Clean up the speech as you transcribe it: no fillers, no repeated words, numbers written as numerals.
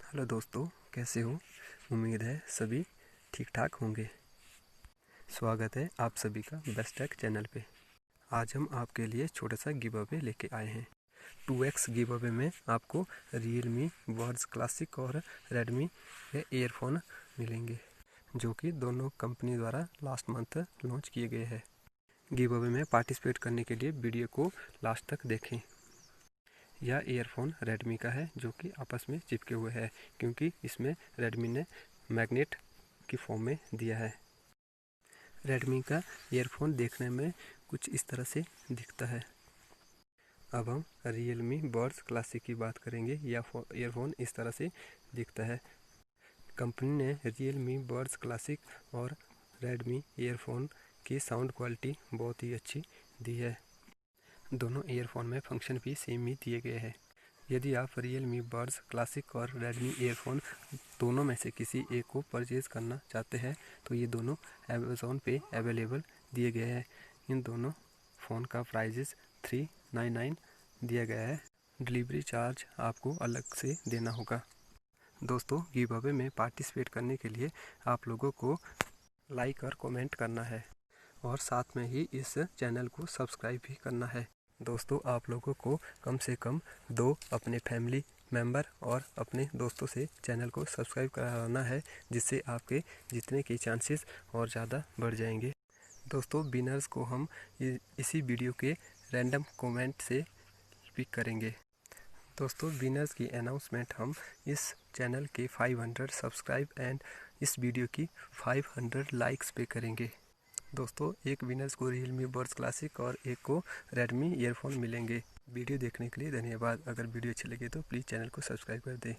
Hello दोस्तों, कैसे हो? उम्मीद है सभी ठीक ठाक होंगे। स्वागत है आप सभी का बेस्ट टेक चैनल पे। आज हम आपके लिए छोटा सा गिव अवे लेके आए हैं। 2x गिव अवे में आपको Realme Buds क्लासिक और Redmi के ईयरफोन मिलेंगे, जो कि दोनों कंपनी द्वारा लास्ट मंथ लॉन्च किए गए हैं। गिव अवे में पार्टिसिपेट करने के लिए वीडियो को लास्ट तक देखें। यह ईयरफोन रेडमी का है, जो कि आपस में चिपके हुए है, क्योंकि इसमें रेडमी ने मैग्नेट की फॉर्म में दिया है। रेडमी का ईयरफोन देखने में कुछ इस तरह से दिखता है। अब हम Realme Buds क्लासिक की बात करेंगे। यह ईयरफोन इस तरह से दिखता है। कंपनी ने Realme Buds क्लासिक और रेडमी ईयरफोन की साउंड क्वालिटी बहुत ही अच्छी दी है। दोनों ईयरफोन में फंक्शन भी सेम ही दिए गए हैं। यदि आप Realme Buds क्लासिक और रेडमी ईयरफोन दोनों में से किसी एक को परचेज़ करना चाहते हैं तो ये दोनों अमेज़ॉन पे अवेलेबल दिए गए हैं। इन दोनों फ़ोन का प्राइजेस 399 दिया गया है। डिलीवरी चार्ज आपको अलग से देना होगा। दोस्तों, गिव अवे में पार्टिसिपेट करने के लिए आप लोगों को लाइक और कमेंट करना है और साथ में ही इस चैनल को सब्सक्राइब भी करना है। दोस्तों, आप लोगों को कम से कम 2 अपने फैमिली मेम्बर और अपने दोस्तों से चैनल को सब्सक्राइब कराना है, जिससे आपके जीतने के चांसेस और ज़्यादा बढ़ जाएंगे। दोस्तों, विनर्स को हम इसी वीडियो के रैंडम कमेंट से पिक करेंगे। दोस्तों, विनर्स की अनाउंसमेंट हम इस चैनल के 500 सब्सक्राइब एंड इस वीडियो की 500 लाइक्स पे करेंगे। दोस्तों, एक विनर्स को Realme Buds क्लासिक और एक को Redmi ईयरफोन मिलेंगे। वीडियो देखने के लिए धन्यवाद। अगर वीडियो अच्छी लगे तो प्लीज़ चैनल को सब्सक्राइब कर दें।